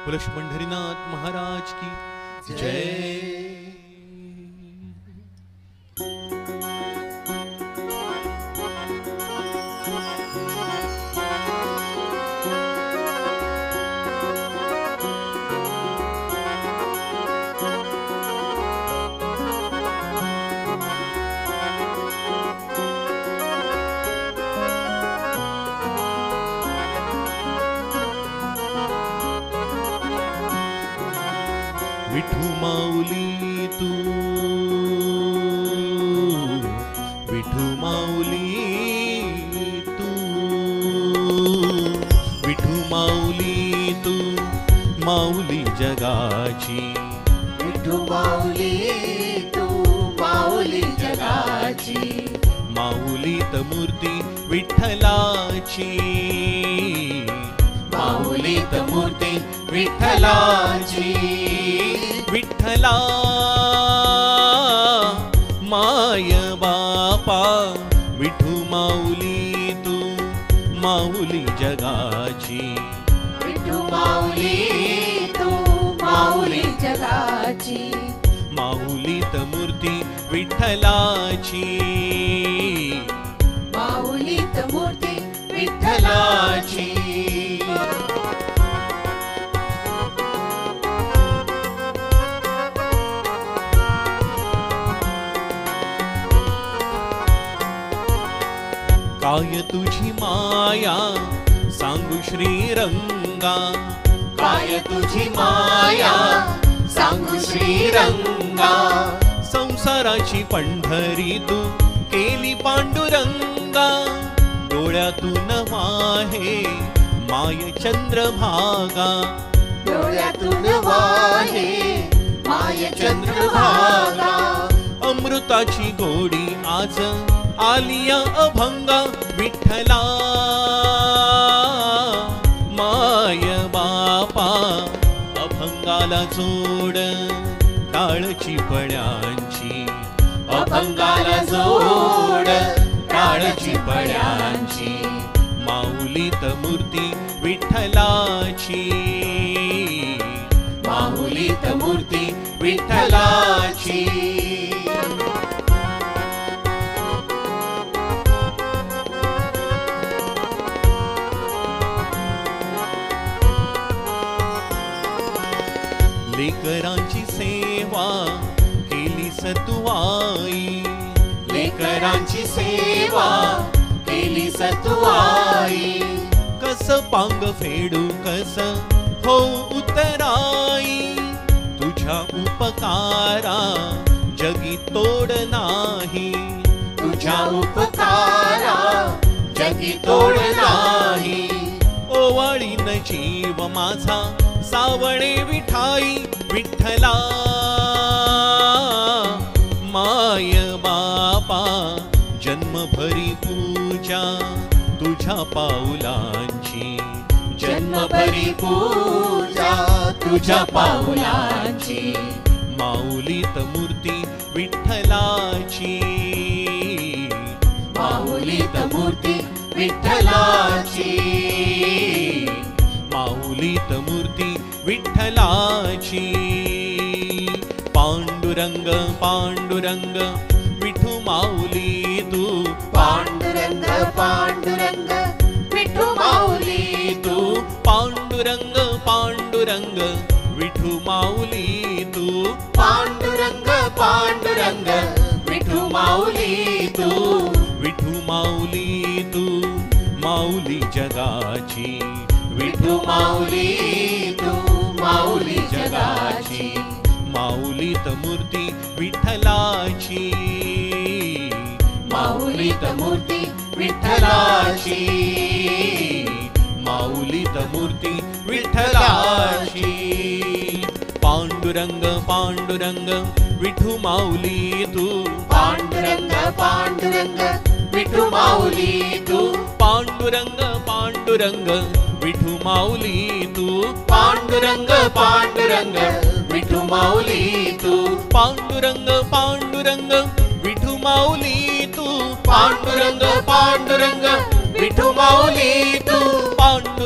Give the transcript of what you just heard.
बोलो पंढरीनाथ महाराज की जय। विठू माऊली तू, विठू माऊली तू, विठू माऊली तू, माऊली जगाची। विठू माऊली तू, माऊली जगाची। माऊलीत मूर्ती विठ्ठलाची, माऊलीत मूर्ती विठ्ठलाची। विठ्ठला माय बापा, विठू माऊली तू, माऊली जगाची। विठू माऊली तू, माऊली जगाची। माऊलीत मूर्ती विठ्ठलाची, माऊलीत मूर्ती विठ्ठलाची। काय तुझी माया सांगू श्रीरंगा, काय तुझी माया सांगू श्रीरंगा। संसाराची पंढरी तू केली पांडुरंगा। डोळ्यातून वाहे माय चंद्रभागा, डोळ्यातून वाहे माय चंद्रभागा। अमृताची गोडी आज आलिया अभंगा। विठ्ठला माय बापा, अभंगाला जोड टाळची पड्यांची। अभंगाला जोड टाळची पड्यांची। माऊलीत मूर्ती विठ्ठलाची, माऊलीत मूर्ती विठ्ठलाची। लेकरांची सेवा केली सतुआई, लेकरांची सेवा केली सतुआई। कस पांग फेडू कस हो उतराई। तुझ्या उपकारा जगी तोड नाही, तुझ्या उपकारा जगी तोड नाही। ओवाळीन जीव माझा सावणे विठाई। विठ्ठला माय बापा, जन्मभरी पूजा तुझ्या पाऊलांची। जन्मभरी पूजा तुझ्या पाऊलांची। माऊलीत मूर्ती विठ्ठलाची, माऊलीत मूर्ती विठ्ठलाची। माऊलीत मूर्ती विठ्ठलाची। पांडुरंग पांडुरंग विठू माऊली तू, पांडुरंग पांडुरंग विठू माऊली तू। पांडुरंग पांडुरंग विठू माऊली तू। पांडुरंग पांडुरंग विठू माऊली तू। विठू माऊली तू, माऊली जगाची। विठू माऊली तू, माऊली जगाची। माऊलीत मूर्ती विठ्ठलाची, माऊलीत मूर्ती विठ्ठलाची। माऊलीत मूर्ती विठ्ठलाची। पांडुरंग पांडुरंग विठू माऊली तू। पांडुरंग पांडुरंग विठू माऊली तू। पांडुरंग पांडुरंग विठू माऊली तू। पांडुरंग पांडुरंग विठू माऊली तू। पांडुरंग पांडुरंग विठू माऊली तू। पांडुरंग पांडुरंग विठू माऊली तू। पांडुरंग